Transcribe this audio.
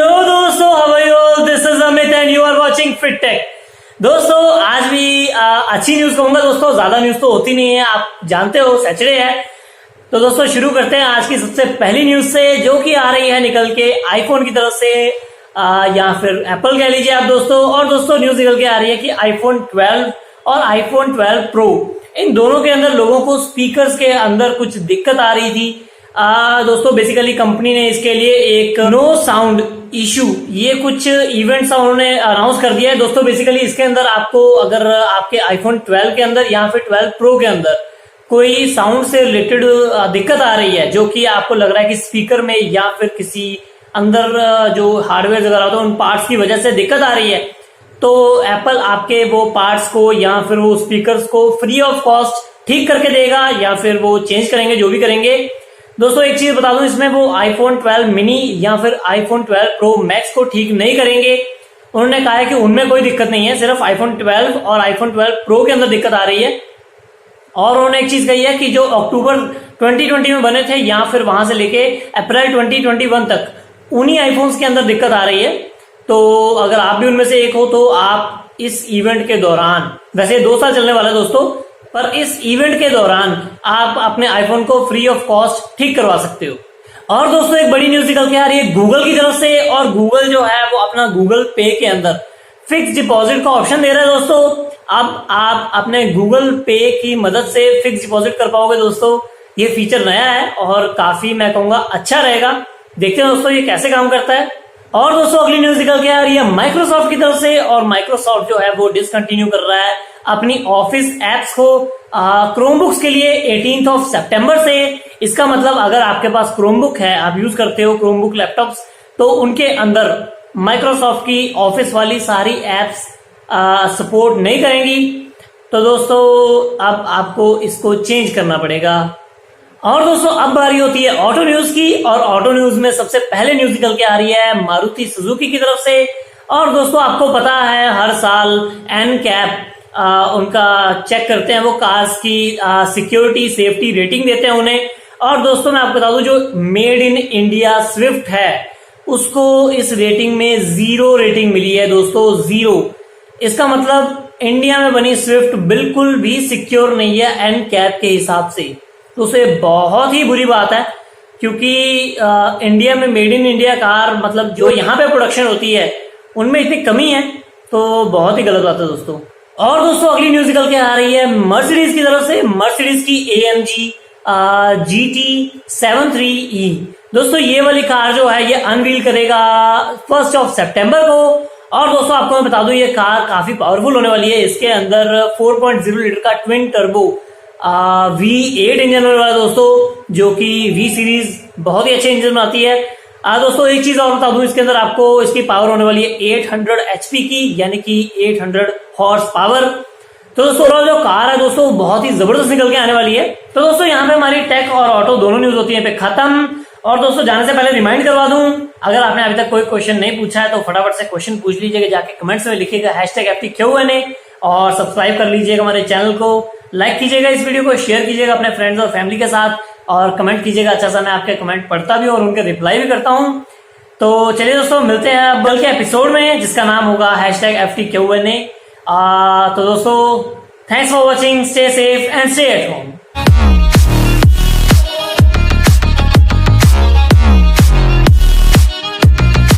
Hello दोस्तों, how are you all? This is Amit and you are watching Fit Tech. दोस्तों आज भी अच्छी न्यूज कहूंगा दोस्तों, ज्यादा न्यूज तो होती नहीं है, आप जानते हो सैटरडे है। तो दोस्तों शुरू करते हैं आज की सबसे पहली न्यूज से, जो कि आ रही है निकल के आईफोन की तरफ से या फिर एप्पल कह लीजिए आप दोस्तों। और दोस्तों न्यूज निकल के आ रही है कि आईफोन 12 और आईफोन 12 प्रो, इन दोनों के अंदर लोगों को स्पीकर्स के अंदर कुछ दिक्कत आ रही थी। दोस्तों बेसिकली कंपनी ने इसके लिए एक नो साउंड इशू, ये कुछ इवेंट्स उन्होंने अनाउंस कर दिया है। दोस्तों बेसिकली इसके अंदर आपको अगर आपके आईफोन 12 के अंदर या फिर 12 प्रो के अंदर कोई साउंड से रिलेटेड दिक्कत आ रही है, जो कि आपको लग रहा है कि स्पीकर में या फिर किसी अंदर जो हार्डवेयर वगैरह होता है उन पार्ट्स की वजह से दिक्कत आ रही है, तो एप्पल आपके वो पार्ट्स को या फिर वो स्पीकर्स को फ्री ऑफ कॉस्ट ठीक करके देगा या फिर वो चेंज करेंगे, जो भी करेंगे। दोस्तों एक चीज बता दूं, इसमें वो आईफोन 12 मिनी या फिर आईफोन 12 प्रो मैक्स को ठीक नहीं करेंगे। उन्होंने कहा है कि उनमें कोई दिक्कत नहीं है, सिर्फ आईफोन 12 और आईफोन 12 प्रो के अंदर दिक्कत आ रही है। और उन्होंने एक चीज कही है कि जो अक्टूबर 2020 में बने थे या फिर वहां से लेके अप्रैल 2021 तक उन्हीं आईफोन्स के अंदर दिक्कत आ रही है। तो अगर आप भी उनमें से एक हो तो आप इस इवेंट के दौरान, वैसे 2 साल चलने वाला है दोस्तों, पर इस इवेंट के दौरान आप अपने आईफोन को फ्री ऑफ कॉस्ट ठीक करवा सकते हो। और दोस्तों एक बड़ी न्यूज निकल के आ रही है गूगल की तरफ से, और गूगल जो है वो अपना गूगल पे के अंदर फिक्स डिपॉजिट का ऑप्शन दे रहा है दोस्तों। अब आप अपने गूगल पे की मदद से फिक्स डिपॉजिट कर पाओगे दोस्तों। ये फीचर नया है और काफी मैं कहूंगा अच्छा रहेगा। देखते हैं दोस्तों ये कैसे काम करता है। और दोस्तों अगली न्यूज निकल के आ रही है माइक्रोसॉफ्ट की तरफ से, और माइक्रोसॉफ्ट जो है वो डिसकंटिन्यू कर रहा है अपनी ऑफिस एप्स को क्रोमबुक्स के लिए 18 सितंबर से। इसका मतलब अगर आपके पास क्रोमबुक है, आप यूज करते हो क्रोमबुक लैपटॉप्स, तो उनके अंदर माइक्रोसॉफ्ट की ऑफिस वाली सारी एप्स सपोर्ट नहीं करेंगी। तो दोस्तों अब आपको इसको चेंज करना पड़ेगा। और दोस्तों अब बारी होती है ऑटो न्यूज की, और ऑटो न्यूज में सबसे पहले न्यूज निकल के आ रही है मारुति सुजुकी की तरफ से। और दोस्तों आपको पता है हर साल एनकैप उनका चेक करते हैं, वो कार्स की सिक्योरिटी सेफ्टी रेटिंग देते हैं उन्हें। और दोस्तों मैं आपको बता दूं, जो मेड इन इंडिया स्विफ्ट है उसको इस रेटिंग में 0 रेटिंग मिली है दोस्तों, 0। इसका मतलब इंडिया में बनी स्विफ्ट बिल्कुल भी सिक्योर नहीं है एनकैप के हिसाब से। तो उसे बहुत ही बुरी बात है, क्योंकि इंडिया में मेड इन इंडिया कार, मतलब जो यहाँ पे प्रोडक्शन होती है उनमें इतनी कमी है, तो बहुत ही गलत बात है दोस्तों। और दोस्तों अगली न्यूज निकल के आ रही है मर्सिडीज की तरफ से। मर्सिडीज की AMG GT73E, दोस्तों ये वाली कार जो है ये अनवील करेगा 1 सितंबर को। और दोस्तों आपको मैं बता दूं ये कार काफी पावरफुल होने वाली है। इसके अंदर 4.0 लीटर का ट्विन टर्बो V8 इंजन होने वाला दोस्तों, जो कि V सीरीज बहुत ही अच्छे इंजन बनाती है। दोस्तों एक चीज और बता दूं, इसके अंदर आपको इसकी पावर होने वाली है 800 HP की, यानी कि 800 हॉर्स पावर। तो दोस्तों जो कार है दोस्तों बहुत ही जबरदस्त निकल के आने वाली है। तो दोस्तों यहाँ पे हमारी टेक और ऑटो दोनों न्यूज होती है पे खत्म। और दोस्तों जाने से पहले रिमाइंड करवा दूं, अगर आपने अभी तक कोई क्वेश्चन नहीं पूछा है तो फटाफट से क्वेश्चन पूछ लीजिएगा, जाके कमेंट्स में लिखिएगा #FTQA, और सब्सक्राइब कर लीजिएगा हमारे चैनल को, लाइक कीजिएगा इस वीडियो को, शेयर कीजिएगा अपने फ्रेंड्स और फैमिली के साथ, और कमेंट कीजिएगा। अच्छा सा मैं आपके कमेंट पढ़ता भी और उनके रिप्लाई भी करता हूँ। तो चलिए दोस्तों मिलते हैं कल के एपिसोड में, जिसका नाम होगा #FTQA। तो दोस्तों thanks for watching, stay safe and stay at home.